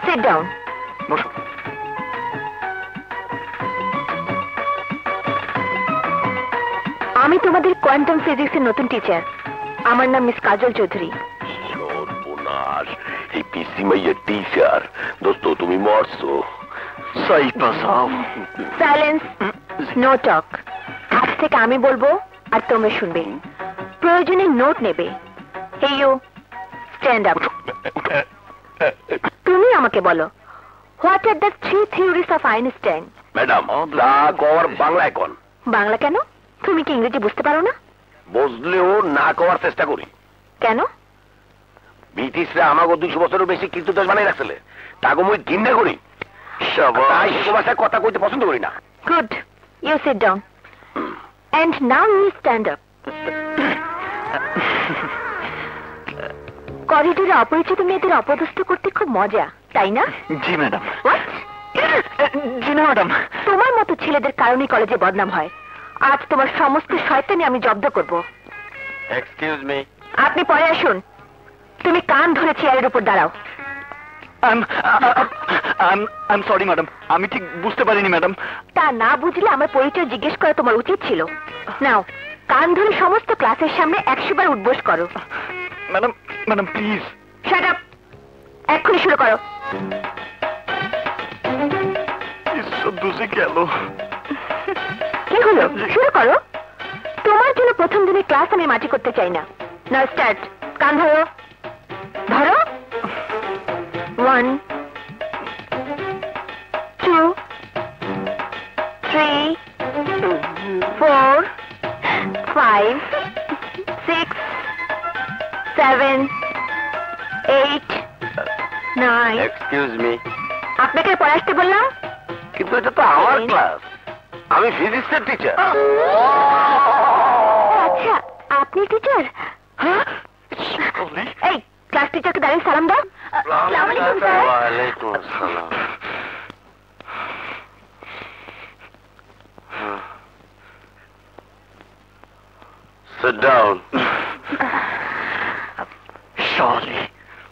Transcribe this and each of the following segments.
Sit down. বসো। আমি তোমাদের কোয়ান্টাম ফিজিক্সের নতুন টিচার। আমার নাম মিস কাজল চৌধুরী। সর্বনাশ, এই পিসি মাইয়ের টিচার। দোস্ত তুমি মরছো। Silence, no talk. আজ থেকে আমি বলবো আর তোমরা শুনবে। প্রয়োজনে নোট নেবে। Hey you, stand up. তুমি আমাকে বলো, what are the three theories of Einstein? Madam তা কর বাংলায় কোন। বাংলা কেন? তুমি কি ইংরেজি বুঝতে পারো না? বুঝলেও না করার চেষ্টা করি। কেন? ব্রিটিশরা আমাকে 200 বছরের বেশি কীর্তিদাস বানাই রাখছিলে, তাকে মুই ঘৃণা করি। তাই ভাষায় কথা কইতে পছন্দ করি না। Good, you sit down and now you stand up. করিডোরে অপরিচিত মেয়েদের অপদস্থ করতে খুব মজা, তাই না? জি ম্যাডাম। জি না ম্যাডাম। তোমার মতো ছেলেদের কারণে কলেজে বদনাম হয়। আজ তোমার সমস্ত শয়তানি আমি জব্দ করব। Excuse me. আপনি পরে আসুন। তুমি কান ধরে চেয়ারের উপর দাঁড়াও। আই এম সরি ম্যাডাম, আমি ঠিক বুঝতে পারিনি ম্যাডাম। তা না বুঝলে আমার পরিচয় জিজ্ঞেস করা তোমার উচিত ছিল। নাও, কান ধরে সমস্ত ক্লাসের সামনে 100 বার উদ্বোস করো। Madam madam please. Shut up, এক্ষুনি শুরু করো। বুঝে গেল। কি হলো? শুরু করো। তোমার জন্য প্রথম দিনের ক্লাস আমি মাটি করতে চাই না। নাও স্টার্ট। কান ধরো, ধরো। 1 2 3 4 5 6 7 8 9। Excuse me. আপনাকে পড়ে আসতে বললাম। কিন্তু এটা তো আমার ক্লাস, আমি ফিজিক্সের টিচার। আচ্ছা, আপনি টিচার? এই ক্লাস টিচারকে দাঁড়িয়ে সালাম দাও। আসসালামু আলাইকুম স্যার। ওয়ালাইকুম আসসালাম। Sit down. শালি,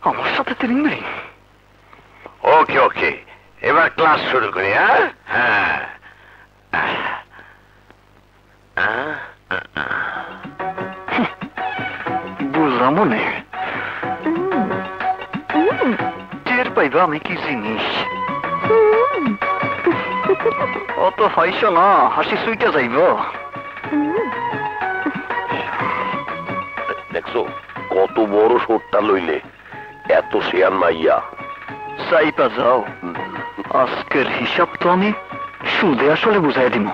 আমার সাথে ট্রেনিং নেই। ওকে ওকে, এবার ক্লাস শুরু করি। হ্যাঁ বুঝলাম মনে, টের পাইবা আমি কি জিনিস। অত হাইস না, হাসি সুইটা যাইব। দেখছো কত বড় শোটটা লইলে, এত শেয়ার মাইয়া। সাইপা যাও, আজকের হিসাব তো আমি সুদে আসলে বুঝাই দিব।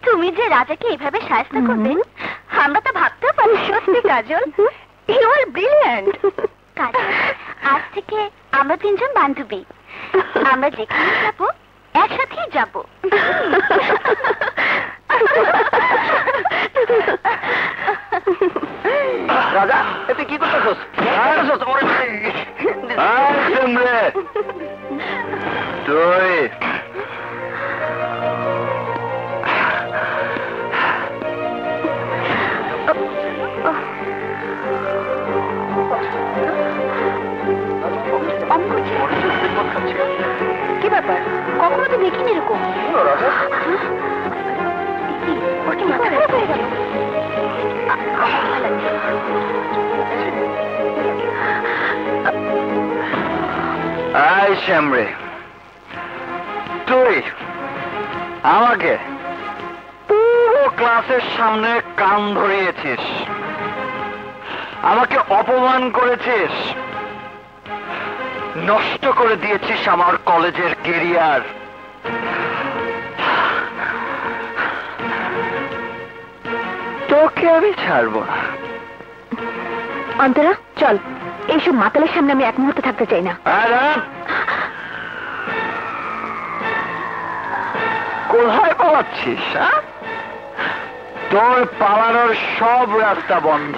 তুমি যে রাজাকে এইভাবে সাহায্য করবেন আমরা তো ভাবতেও পারি। সত্যি কাজল, ইউ আর ব্রিলিয়ান্ট। কাজল, আজ থেকে আমরা 3 জন বান্ধবী। আমরা যেখানে যাব একসাথেই যাব। রাজা, এতে কি করতেছস? তুই কি ব্যাপার? কখনো তো দেখিনি এরকম। ওর কি মাথা খারাপ হয়ে গেল? আই শ্যামরে, তুই আমাকে পুরো ক্লাসের সামনে কান ধরিয়েছিস, আমাকে অপমান করেছিস, নষ্ট করে দিয়েছিস আমার কলেজের কেরিয়ার। তোকে আমি ছাড়বো না। অন্তরা চল, এইসব মাতালের সামনে আমি এক মুহূর্তে থাকতে চাই না। কোথায় পালাচ্ছিস? তোর পালানোর সব রাস্তা বন্ধ।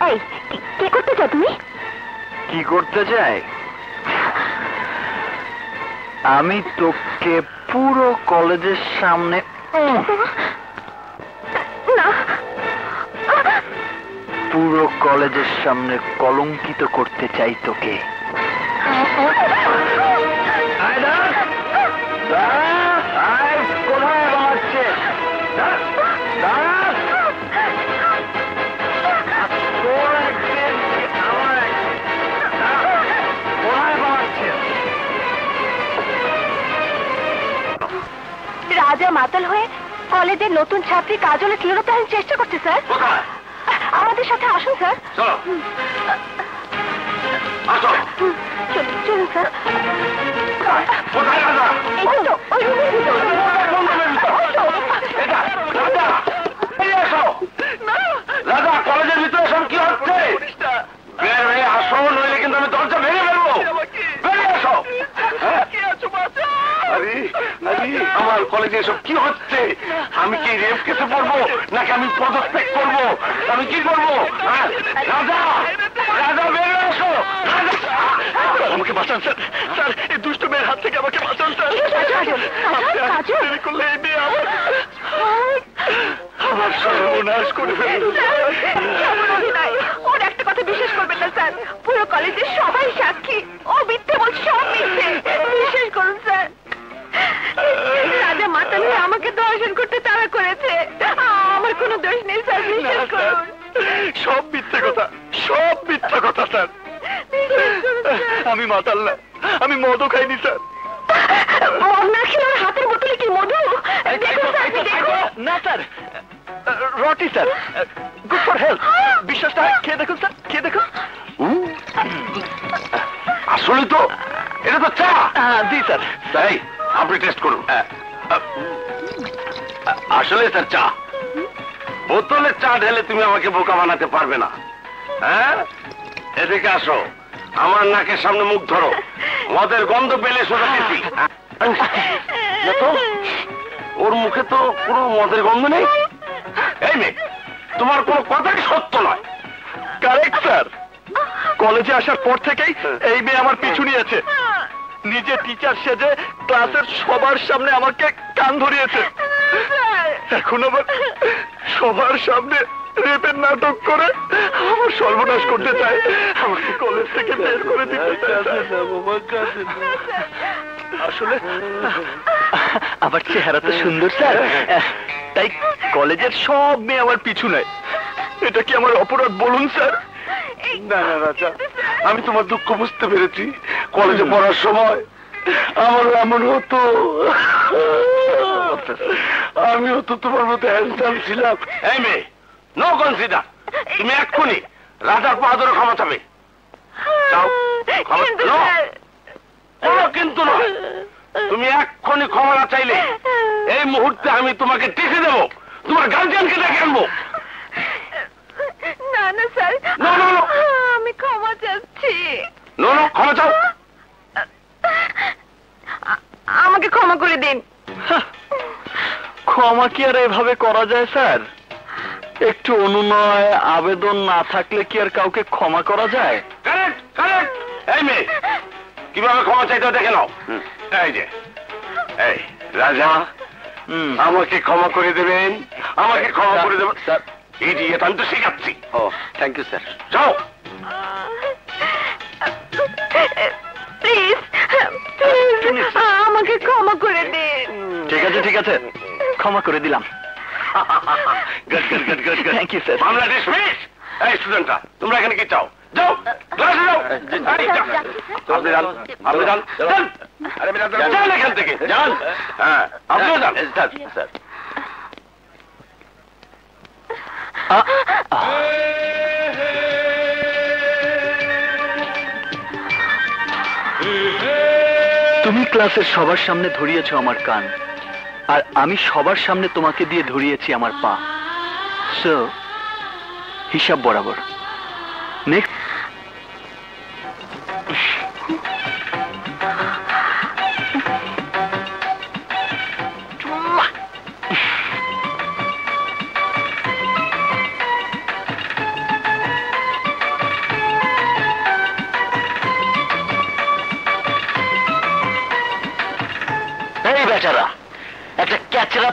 এই কি করতে চাও তুমি? কি করতে চাই? আমি তোকে পুরো কলেজের সামনে না, পুরো কলেজের সামনে কলঙ্কিত করতে চাই তোকে। কোথায় বাড়ছে? রাজা মাতাল হয়ে কলেজের নতুন ছাত্রী কাজলে শ্লীলতাহানির চেষ্টা করছে স্যার। আমাদের সাথে আসুন স্যার। চলুন স্যার। এই তো ওই রুমের ভিতর। রাজা, কলেজের ভিতরে সব কি হচ্ছে? বের হয়ে আসো, নইলে কিন্তু আমি দরজা ভেঙে ফেলবো। বেরিয়ে আসো। আমার কলেজে এসব কি হচ্ছে? আমি কি রেপ কেসে পড়বো, নাকি আমি পদত্যাগ করবো? আমি কি করবো? রাজা, রাজা বেরিয়ে আসো। আমাকে বাঁচান স্যার। স্যার, এই দুষ্ট মেয়ের হাত থেকে আমাকে বাঁচান স্যার। দেরি করলে এই মেয়ে আমার সর্বনাশ করে ফেলবে। ওর একটা কথা বিশ্বাস করবেন না স্যার, পুরো কলেজের সবাই সাক্ষী। ও মিথ্যে বলছে, সব মিথ্যে। বিশ্বাস করুন স্যার। রাজা মাতাল হয়ে আমাকে দর্শন করতে তাড়া করেছে। আমার কোনো দোষ নেই স্যার, বিশ্বাস করুন। সব মিথ্যে কথা, সব মিথ্যা কথা স্যার। আমি মাতাল না, আমি মদও খাইনি স্যার। মদ না খেলে ওর হাতের বোতলে কি মধু? দেখুন স্যার, দেখুন। না sir, roti sir, good for health. বিশ্বাসটা খেয়ে দেখুন স্যার, খেয়ে দেখুন। আসলে তো এটা তো চা। জি স্যার। তাই আপনি টেস্ট করুন। আসলে স্যার চা। বোতলে চা ঢেলে তুমি আমাকে বোকা বানাতে পারবে না। হ্যাঁ, এদিকে আসো, আমার নাকের সামনে মুখ ধরো। মদের গন্ধ পেলে সোজা দিছি। ওর মুখে তো কোনো মদের গন্ধ নেই। এই মেয়ে, তোমার কোনো কথাই সত্য নয়। Correct sir. কলেজে আসার পর থেকেই এই মেয়ে আমার পিছু নিয়েছে। নিজে টিচার সেজে ক্লাসের সবার সামনে আমাকে কান ধরিয়েছে। এখন আবার সবার সামনে রেপের নাটক করে আমার সর্বনাশ করতে চায়। আমাকে কলেজ থেকে বের করে দিতে চায়। আসলে আমার চেহারা তো সুন্দর স্যার, তাই কলেজের সব মেয়ে আমার পিছু নেয়। এটা কি আমার অপরাধ বলুন স্যার? না না রাজা, আমি তোমার দুঃখ বুঝতে পেরেছি। কলেজে পড়ার সময় আমারও এমন হতো। আমিও তো তোমার মতো হ্যান্ডসাম ছিলাম। এই মেয়ে, নো কনসিডার। তুমি এক্ষুনি রাজার পা ধরে ক্ষমা চাবে। যাও, কিন্তু নয়। তুমি এক্ষুনি ক্ষমা না চাইলে এই মুহূর্তে আমি তোমাকে টিসি দেবো, তোমার গার্জিয়ানকে ডেকে আনবো। না না স্যার, না, না, না। আমি ক্ষমা চাচ্ছি। নো নো, ক্ষমা চাও। আমাকে ক্ষমা করে দিন। ক্ষমা কি আর এভাবে করা যায় স্যার? একটু অনুনয় আবেদন না থাকলে কি আর কাউকে ক্ষমা করা যায়? Correct, correct. এই মেয়ে, কিভাবে ক্ষমা চাইতে দেখে নাও। এই যে, এই রাজা, আমাকে ক্ষমা করে দেবেন, আমাকে ক্ষমা করে দেবেন স্যার। ইডিয়েট, আমি তো শিখাচ্ছি। ও, থ্যাংক ইউ স্যার। যাও। প্লিজ, আমাকে ক্ষমা করে দিন। ঠিক আছে, ঠিক আছে, ক্ষমা করে দিলাম। Good good good good good. Thank you sir. মামলা ডিসমিস। এই স্টুডেন্টরা, তোমরা এখানে কি চাও? যাও, ক্লাসে যাও। আপনি যান, আপনি যান, যান। আরে মেরা যান এখান থেকে, যান। হ্যাঁ, আপনিও যান। Sir, sir. তুমি ক্লাসের সবার সামনে ধরিয়েছো আমার কান, আর আমি সবার সামনে তোমাকে দিয়ে ধরিয়েছি আমার পা। সো হিসাব বরাবর। নেক্সট।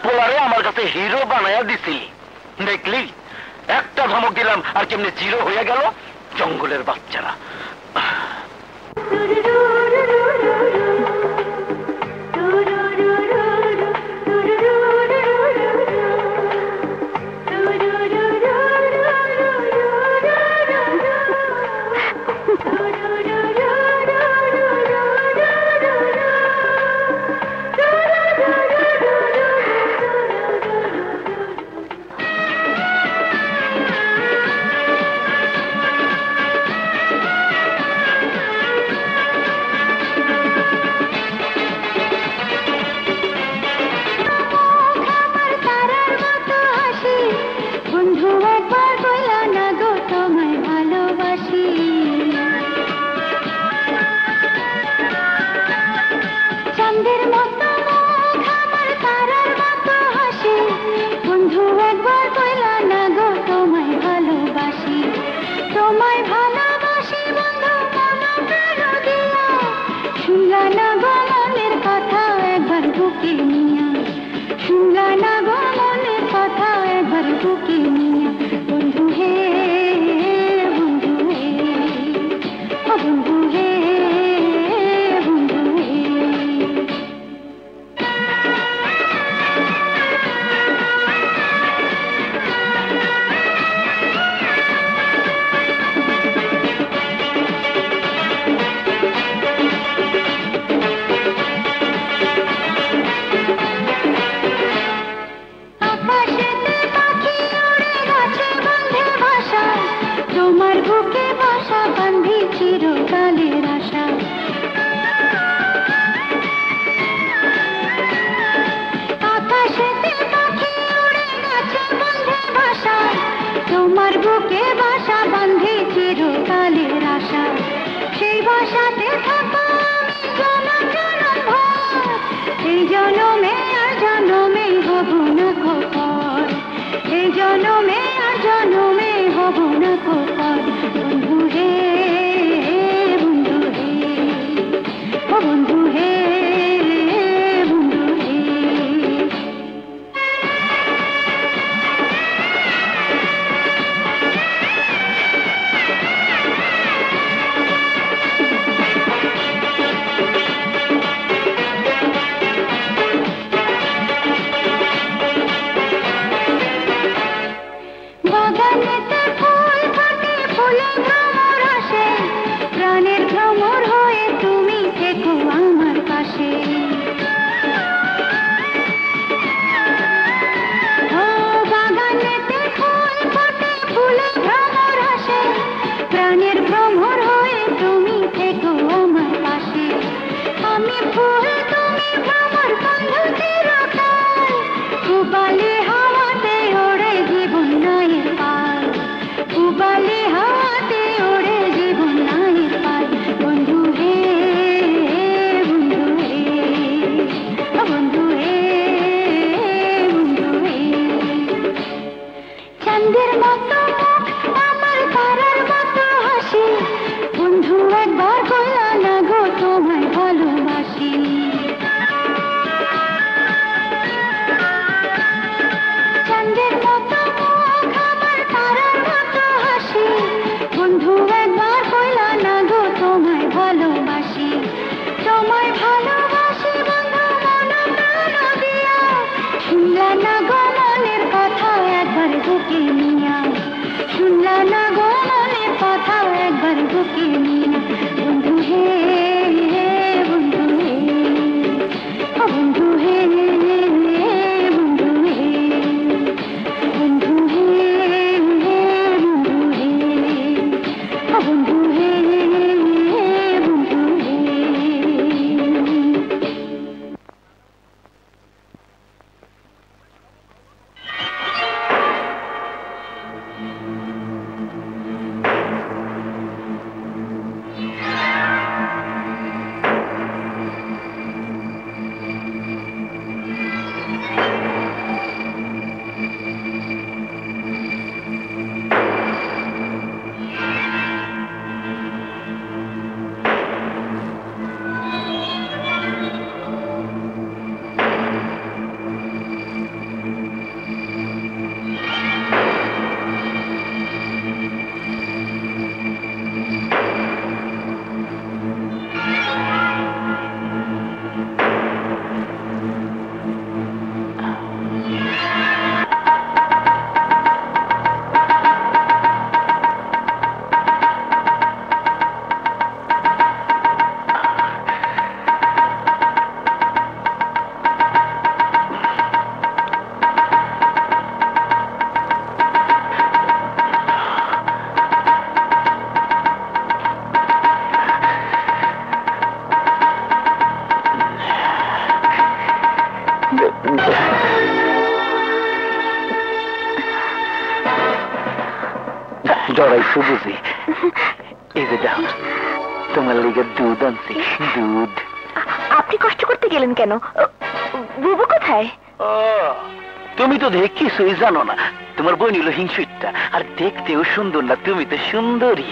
পোলারে আমার কাছে হিরো বানায়া দিছিলি, দেখলি একটা ধমক দিলাম আর কেমনে জিরো হয়ে গেল জঙ্গলের বাচ্চারা। জড়াইছো বুঝি। এই যে দাও, তোমার লিগে দুধ আনছি, দুধ। আপনি কষ্ট করতে গেলেন কেন? বুবু কোথায়? তুমি তো দেখ কিছুই জানো না। তোমার বোন হলো হিংসুইটটা, আর দেখতেও সুন্দর না, তুমি তো সুন্দরী।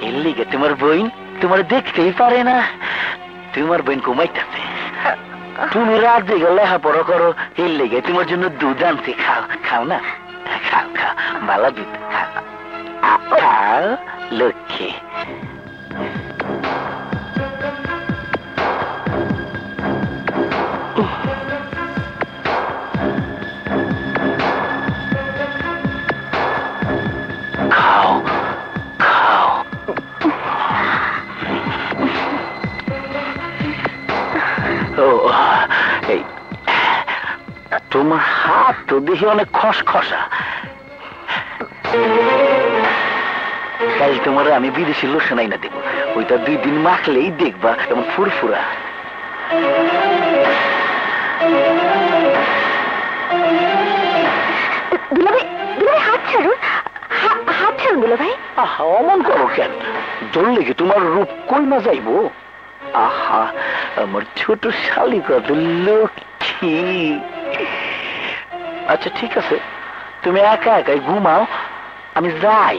এর লিগে তোমার বোন তোমার দেখতেই পারে না। তোমার বোন ঘুমাইতেছে, তুমি রাত জেগে লেখাপড়া করো, এর লিগে তোমার জন্য দুধ আনছি। খাও, খাও না, খাও খাও, ভালো দুধ খাও, খাও লক্ষ্মী। খাও খাও। ও এই তোমার হাত তো দেখি অনেক খসখসা। কাল তোমার আমি বিদেশি লোশন আইনা দেবো, ওইটা 2 দিন মাখলেই দেখবা এমন ফুরফুরা। হাত ছাড়ুন, হাত ছাড়ুন দুলা ভাই। আহা, অমন করো কেন? দোল লেগে তোমার রূপ কই না যাইবো? আহা, আমার ছোট শালি কত লক্ষ্মী। আচ্ছা ঠিক আছে, তুমি একা একাই ঘুমাও, আমি যাই।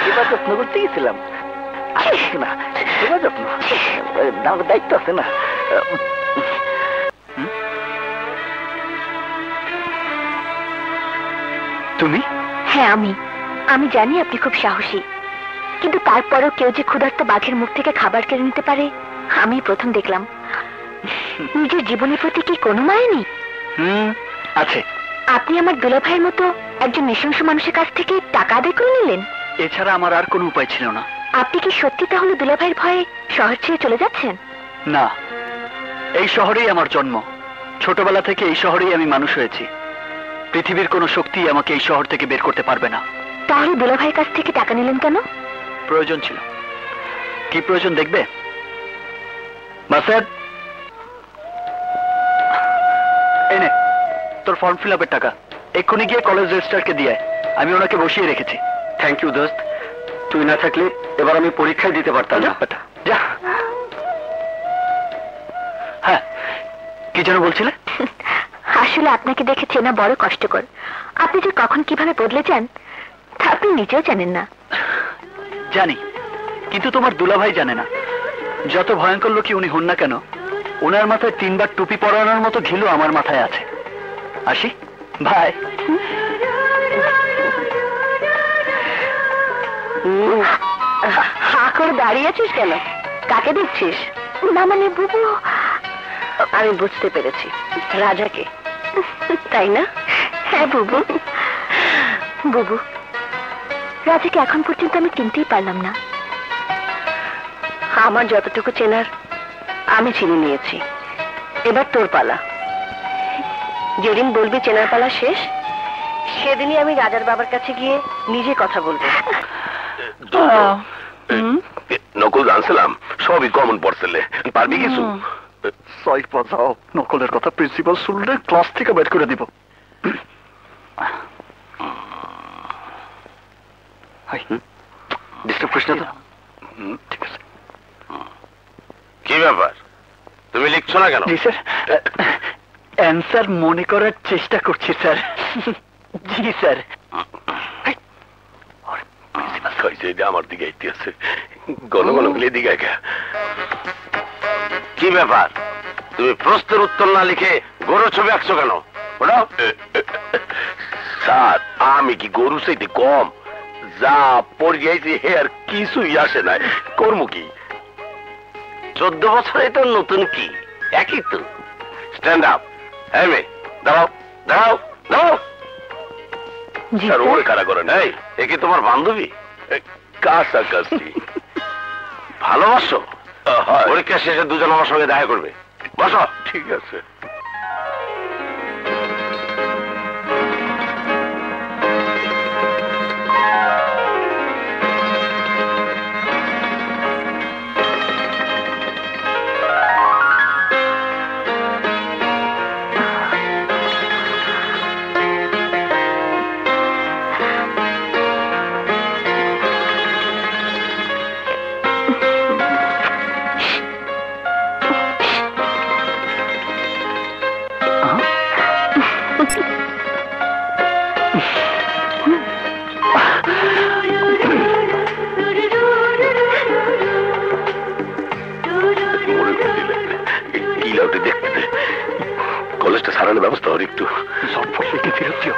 এবার যত্ন করতে গেছিলাম না, এবার যত্ন আমার দায়িত্ব আছে না। তুমি? হ্যাঁ আমি জানি আপনি খুব সাহসী, কিন্তু তারপরেও কেউ যে ক্ষুধার্ত বাঘের মুখ থেকে খাবার কেড়ে নিতে পারে আমি প্রথম দেখলাম। নিজের জীবনের প্রতি কি কোনো মায়া নেই? আছে। আপনি আমার দুলা ভাইয়ের মতো একজন নৃশংস মানুষের কাছ থেকে টাকা আদায় করে নিলেন। এছাড়া আমার আর কোনো উপায় ছিল না। আপনি কি সত্যি তাহলে দুলা ভাইয়ের ভয়ে শহর ছেড়ে চলে যাচ্ছেন? না, এই শহরেই আমার জন্ম। ছোটবেলা থেকে এই শহরেই আমি মানুষ হয়েছি। পৃথিবীর কোনো শক্তি আমাকে এই শহর থেকে বের করতে পারবে না। তাহলে দুলা ভাইয়ের কাছ থেকে টাকা নিলেন কেন? প্রয়োজন ছিল। কি প্রয়োজন দেখবে? মাসাদ, এই নে তোর ফর্ম ফিল আপের টাকা, এক্ষুনি গিয়ে কলেজ রেজিস্ট্রারকে দিয়ে আমি ওনাকে বসিয়ে রেখেছি। থ্যাংক ইউ দোস্ত, তুই না থাকলে এবার আমি পরীক্ষায় দিতে পারতাম না। যা। হ্যাঁ, কি যেন বলছিলে? আসলে আপনাকে দেখে চেনা বড় কষ্টকর। আপনি যে কখন কিভাবে বদলে যান তা আপনি নিজেও জানেন না। জানি, কিন্তু তোমার দুলাভাই জানে না। যত ভয়ঙ্কর লোকই উনি হন না কেন, ওনার মাথায় 3 বার টুপি পরানোর মতো ঘিলু আমার মাথায় আছে। আসি, ভাই। হা করে দাঁড়িয়ে আছিস কেন? কাকে দেখছিস? না মানে বুবু। আমি বুঝতে পেরেছি, রাজাকে, তাই না? হ্যাঁ বুবু। বুবু, রাজাকে এখন পর্যন্ত আমি চিনতেই পারলাম না। আমার যতটুকু চেনার আমি চিনে নিয়েছি, এবার তোর পালা। যেদিন বলবি চেনার পালা শেষ, সেদিনই আমি রাজার বাবার কাছে গিয়ে নিজে কথা বলবো। নকল জানছিলাম, সবই কমন পড়ছিলে, পারবি কিছু? সরি বাজাও, নকলের কথা প্রিন্সিপাল শুনলে ক্লাস থেকে বের করে দিব। ডিস্টার্ব করিস না তো? ঠিক আছে। কি ব্যাপার, তুমি লিখছো না কেন? জি স্যার, অ্যান্সার মনে করার চেষ্টা করছি স্যার। জি স্যার। আমার দিকে আছে, গণ গণ গুলি দিকে। কি ব্যাপার, তুমি প্রশ্নের উত্তর না লিখে গরু ছবি আঁকছো কেন? স্যার, আমি কি গরু চাইতে কম? যা পড়িয়েছি হে আর কিছুই আসে নাই, কর্ম কি? 14 বছরে তো নতুন কি, একই তো। Stand up. এই মেয়ে, দাঁড়াও দাঁড়াও দাঁড়াও। স্যার, ওরে কারা করেন? এই, এ কি তোমার বান্ধবী? কাছাকাছি। ভালোবাসো? পরীক্ষা শেষে দুজন আমার সঙ্গে দেখা করবে। বসো। ঠিক আছে। চালানোর ব্যবস্থা হল একটু ঝটফট লেগে ফেরত দিও।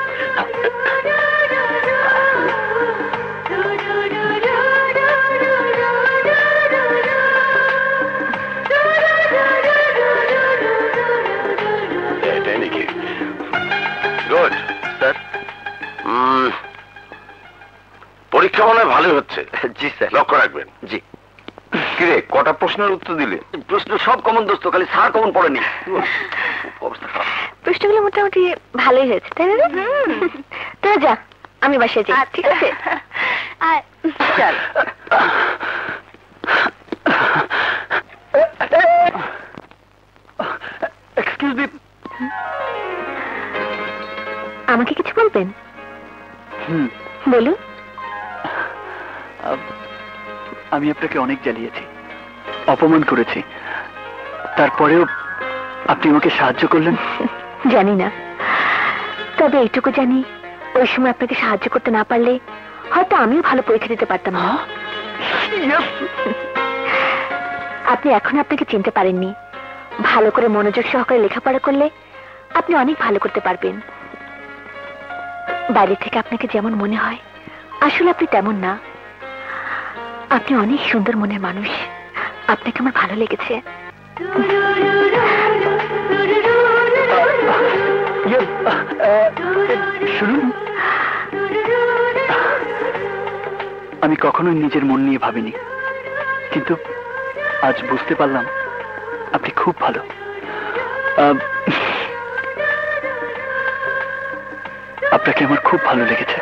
এটাই নাকি? Good sir. পরীক্ষা মনে হয় ভালোই হচ্ছে। জি স্যার। লক্ষ্য রাখবেন। জি। কিরে কটা প্রশ্নের উত্তর দিলে? প্রশ্ন সব কমন দোস্ত, খালি স্যার কমন পড়েনি। অবস্থা খারাপ। প্রশ্নগুলো মোটামুটি ভালোই হয়েছে, তাই না? তোরা যা, আমি বাসায় যাই। ঠিক আছে, চল। Excuse me. আমাকে কিছু বলবেন? বলুন। আমি আপনাকে অনেক জ্বালিয়েছি, অপমান করেছি, তারপরেও আপনি আমাকে সাহায্য করলেন। জানি না, তবে এইটুকু জানি, ওই সময় আপনাকে সাহায্য করতে না পারলে হয়তো আমিও ভালো পরীক্ষা দিতে পারতাম না। আপনি এখন আপনাকে চিনতে পারেননি। ভালো করে মনোযোগ সহকারে লেখাপড়া করলে আপনি অনেক ভালো করতে পারবেন। বাইরে থেকে আপনাকে যেমন মনে হয়, আসলে আপনি তেমন না। আপনি অনেক সুন্দর মনের মানুষ। আপনাকে আমার ভালো লেগেছে। শুনুন, আমি কখনোই নিজের মন নিয়ে ভাবিনি, কিন্তু আজ বুঝতে পারলাম আপনি খুব ভালো। আপনাকে আমার খুব ভালো লেগেছে।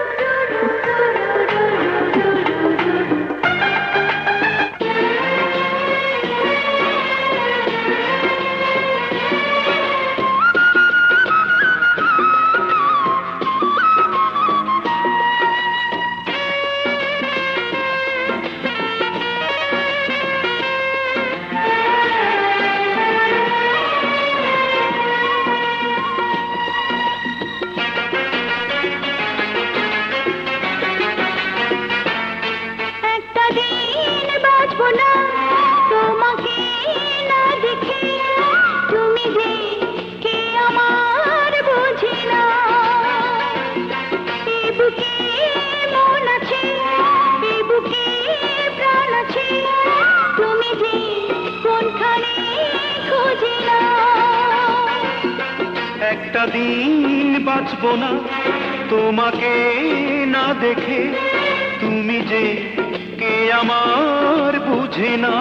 একটা দিন বাঁচবো না তোমাকে না দেখে, তুমি যে কে আমার বুঝে না।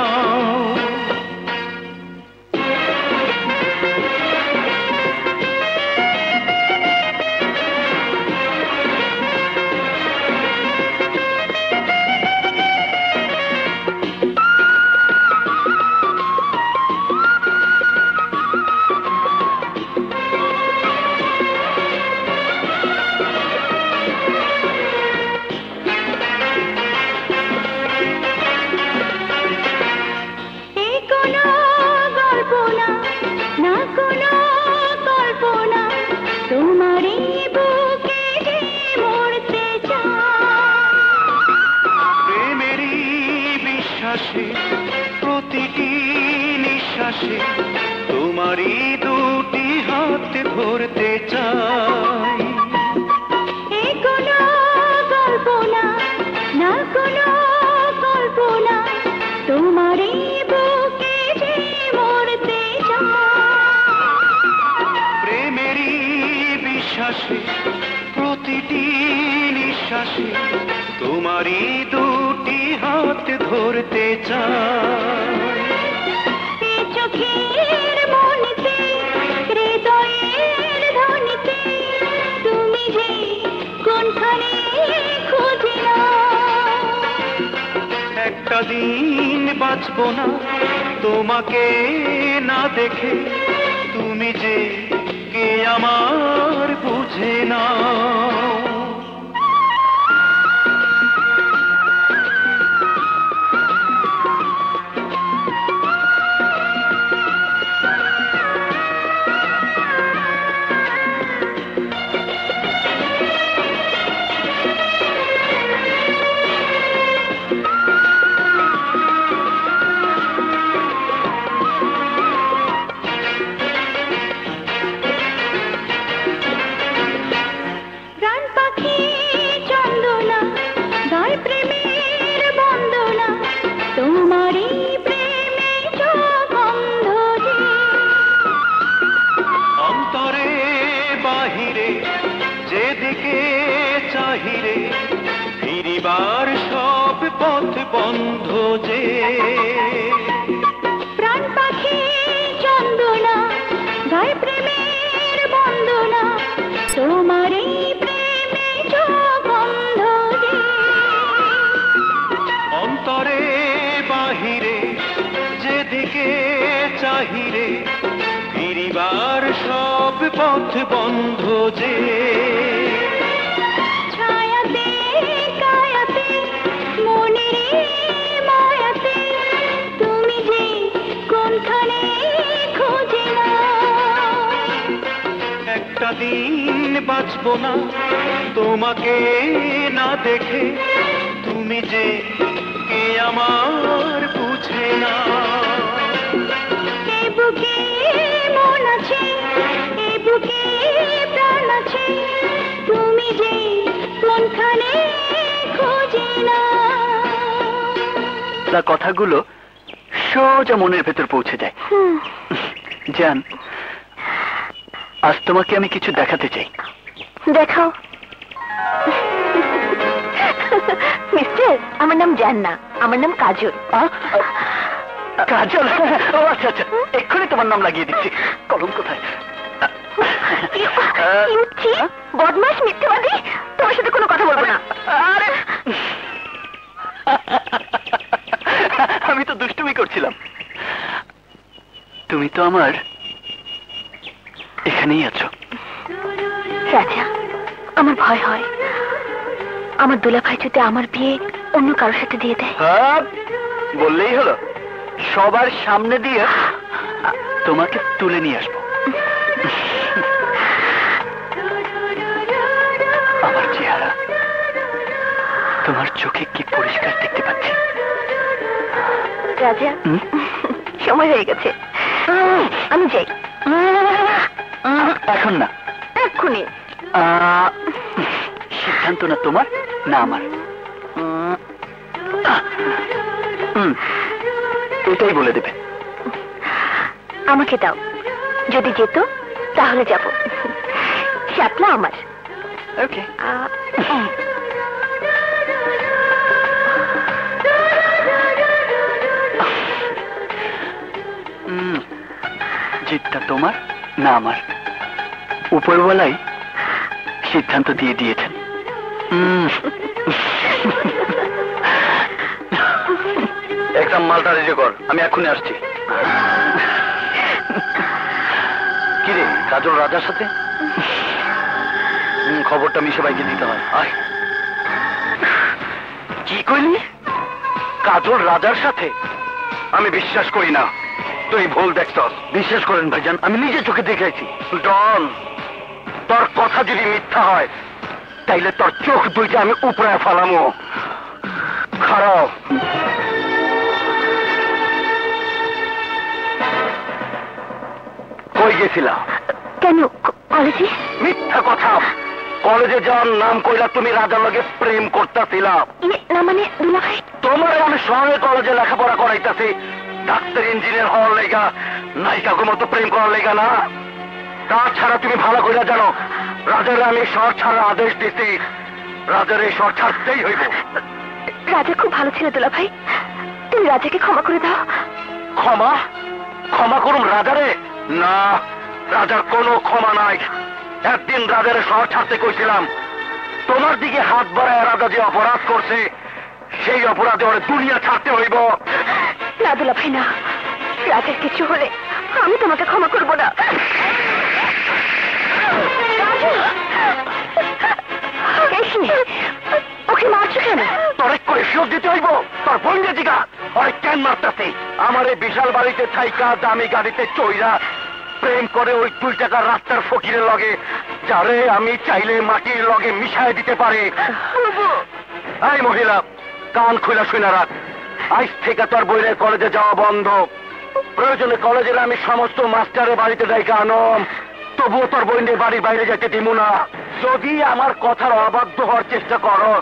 প্রতিটি নিঃশ্বাসে তোমারই দুটি হাতে ধরতে চাই। কোনো কল্পনা না, কোনো কল্পনা, তোমারই বুকে যে মরতে চাই। প্রেমেরই বিশ্বাসে প্রতিটি নিঃশ্বাসে তোমারই দুটি হাত ধরতে চাই। চোখের মনিতে, হৃদয়ের ধ্বনিতে, তুমি যে কোনখানে খুঁজি না। একটা দিন বাঁচবো না তোমাকে না দেখে, তুমি যে কে আমার বুঝে না। যে প্রাণ পাখি চন্দনা গায়ে প্রেমের বন্দনা তোমার এই প্রেমে গন্ধ যে অন্তরে বাহিরে যেদিকে চাহিরে ফিরিবার সব পথ বন্ধ যে ছায়াতে কায়াতে মনের মায়াতে তুমি যে কোনখানে খোঁজে না একটা দিন বাঁচব না তোমাকে না দেখে তুমি যে কে আমার বুঝে না এ বুকে মন আছে এ বুকে প্রাণ আছে তুমি যে কোনখানে খোঁজে না তার কথাগুলো সোজা মনের ভেতর পৌঁছে যায়। জান, আজ তোমাকে আমি কিছু দেখাতে চাই। দেখাও। মিস্টার, আমার নাম জান না, আমার নাম কাজল। কাজল? ও আচ্ছা আচ্ছা, এক্ষুনি তোমার নাম লাগিয়ে দিচ্ছি। কলম কোথায়? বদমাস মিথ্যাবাদী, তোমার সাথে কোনো কথা বলবো না। আরে আমি তো দুষ্টুমি করছিলাম। তুমি তো আমার এখানেই আছো। রাজা, আমার ভয় হয় আমার দুলাভাই যদি আমার বিয়ে অন্য কারোর সাথে দিয়ে দেয়। বললেই হলো, সবার সামনে দিয়ে তোমাকে তুলে নিয়ে আসবো। আমার চেহারা তোমার চোখে কি পরিষ্কার দেখতে পাচ্ছি। রাজা, সময় হয়ে গেছে, আমি যাই। এখন না, এক্ষুনি। সিদ্ধান্ত না তোমার না আমার। এটাই বলে দেবে। আমাকে দাও, যদি যেত তাহলে যাব। শাপলা আমার। ওকে। জিতটা তোমার না আমার, উপরওয়ালাই সিদ্ধান্ত দিয়ে দিয়েছেন। একদম মালটা রেডি কর, আমি এখনই আসছি। কিরে, কাজল রাজার সাথে? খবরটা মিশাবাইকে দিতে হয়। আয়। কি কইলি? কাজল রাজার সাথে? আমি বিশ্বাস করি না, তুই ভুল দেখছস। বিশ্বাস করেন ভাইজান, আমি নিজে চোখে দেখেছি। ডন, তোর কথা যদি মিথ্যা হয় তাইলে তোর চোখ দুইটা আমি উপরে ফালামো। খারাপ। কই গেছিলা? কেন কলেজে? মিথ্যা কথা। কলেজে যাওয়ার নাম কইলা তুমি রাজার লগে প্রেম করতেছিলা। না মানে দুলাভাই, তোমার আমি সঙ্গে কলেজে লেখাপড়া করাইতাছি ডাক্তার ইঞ্জিনিয়ার হওয়ার লেগা, নায়িকাকে মতো প্রেম করার লেগা না। তাছাড়া তুমি ভালো করে জানো রাজার আমি শহর ছাড়ার আদেশ দিছি। রাজার এই শহর ছাড়তেই হইব। রাজা খুব ভালো ছিল দুলাভাই, তুমি রাজাকে ক্ষমা করে দাও। ক্ষমা? ক্ষমা করুন রাজারে? না, রাজার কোনো ক্ষমা নাই। একদিন রাজারে শহর ছাড়তে কইছিলাম, তোমার দিকে হাত বাড়ায় রাজা যে অপরাধ করছে সেই অপরাধে ওরে দুনিয়া ছাড়তে হইব। না দুলাভাই না, রাজার কিছু হলে আমি তোমাকে ক্ষমা করব না। ওকে মারছো কেন? তোরে করে ফিরত দিতে হইব। তোর বন্ধে জিগা ওরে কেন মারতাছি? আমার এই বিশাল বাড়িতে থাইকা দামি গাড়িতে চইরা প্রেম করে ওই 2 টাকার রাস্তার ফকিরের লগে, যারে আমি চাইলে মাটির লগে মিশাই দিতে পারে। এই মহিলা, কান খুলা শুনে রাখ, আজ থেকে তোর বইয়ের কলেজে যাওয়া বন্ধ। প্রয়োজনে কলেজের আমি সমস্ত মাস্টারের বাড়িতে ডাইকা আনম, তবুও তোর বইনের বাড়ির বাইরে যেতে দিব না। যদি আমার কথার অবাধ্য হওয়ার চেষ্টা করো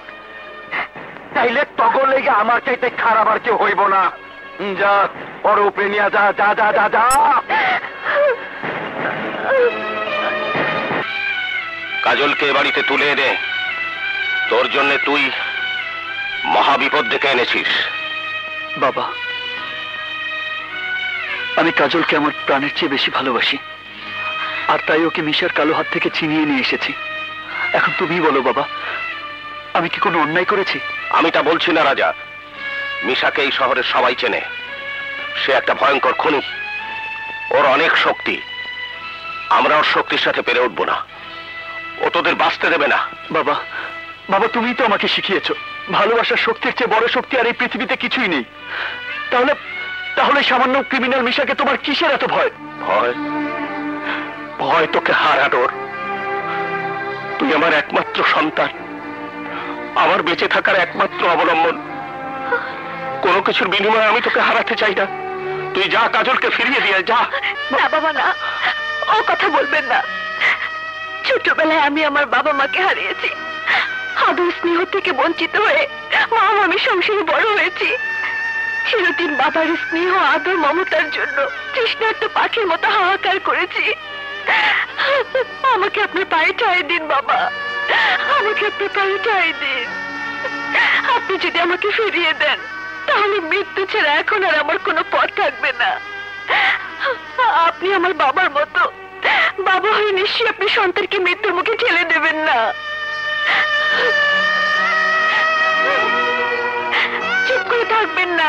তাইলে তখন লেগে আমার চাইতে খারাপ আর কেউ হইব না। যা, ওর উপরে নিয়ে যা, যা যা যা যা। কাজলকে বাড়িতে তুলে এনে তোর জন্য তুই মহাবিপদ ডেকে এনেছিস। বাবা, আমি কাজলকে আমার প্রাণের চেয়ে বেশি ভালোবাসি, আর তাই ওকে মিশার কালো হাত থেকে ছিনিয়ে নিয়ে এসেছি। এখন তুমি বলো বাবা, আমি কি কোনো অন্যায় করেছি? আমি তা বলছি না রাজা। মিশাকে এই শহরের সবাই চেনে। সে একটা ভয়ঙ্কর খুনি। ওর অনেক শক্তি। আমরা ওর শক্তির সাথে পেরে উঠবো না। ও তোদের বাঁচতে দেবে না। বাবা, বাবা তুমি তো আমাকে শিখিয়েছো ভালোবাসার শক্তির চেয়ে বড় শক্তি আর এই পৃথিবীতে কিছুই নেই। তাহলে তাহলে সামান্য ক্রিমিনাল মিশাকে তোমার কিসের এত ভয়? ভয়? ভয় তোকে হারানোর। তুই আমার একমাত্র সন্তান, আমার বেঁচে থাকার একমাত্র অবলম্বন। কোনো কিছুর বিনিময়ে আমি তোকে হারাতে চাই না। তুই যা, কাজলকে ফিরিয়ে দিয়ে যা। না বাবা না, ও কথা বলবেন না। ছোটবেলায় আমি আমার বাবা মাকে হারিয়েছি। আদর স্নেহ থেকে বঞ্চিত হয়ে মা আমি সংসারে বড় হয়েছি। চিরদিন বাবার স্নেহ আদর মমতার জন্য তৃষ্ণার্ত পাখির মতো হাহাকার করেছি। আমাকে আপনার পায়ে ঠাঁই দিন বাবা, আমাকে আপনার পায়ে ঠাঁই দিন। আপনি যদি আমাকে ফিরিয়ে দেন তাহলে মৃত্যু ছাড়া এখন আর আমার কোনো পথ থাকবে না। আপনি আমার বাবার মতো, বাবা হয়ে নিশ্চয়ই আপনি সন্তানকে মৃত্যুর মুখে ঠেলে দেবেন না। চুপ করে থাকবেন না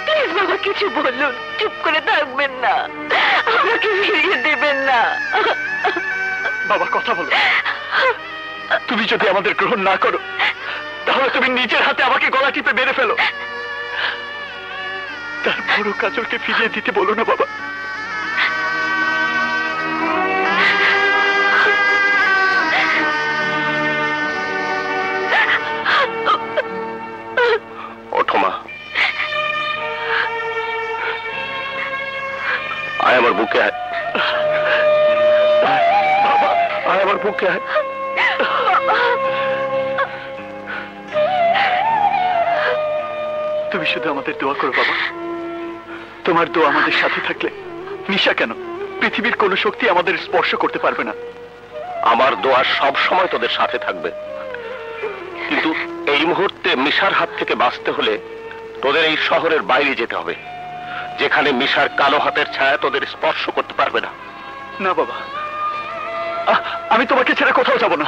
প্লিজ বাবা, কিছু বলুন। চুপ করে থাকবেন না, আমাকে ফিরিয়ে দেবেন না। বাবা কথা বলো। তুমি যদি আমাদের গ্রহণ না করো তাহলে তুমি নিজের হাতে আমাকে গলা টিপে মেরে ফেলো। তারপরও কাজলকে ফিরিয়ে দিতে বলো না বাবা। ওঠো মা, আয় আমার বুকে আয়। বাবা, আয় আমার বুকে আয়। তুমি শুধু আমাদের দোয়া করো বাবা। তোমার দোয়া আমাদের সাথে থাকলে মিশা কেন, পৃথিবীর কোনো শক্তি আমাদের স্পর্শ করতে পারবে না। আমার দোয়া সব সময় তোদের সাথে থাকবে, কিন্তু এই মুহূর্তে মিশার হাত থেকে বাঁচতে হলে তোদের এই শহরের বাইরে যেতে হবে, যেখানে মিশার কালো হাতের ছায়া তোদের স্পর্শ করতে পারবে না। না বাবা, আমি তোমাকে ছেড়ে কোথাও যাব না।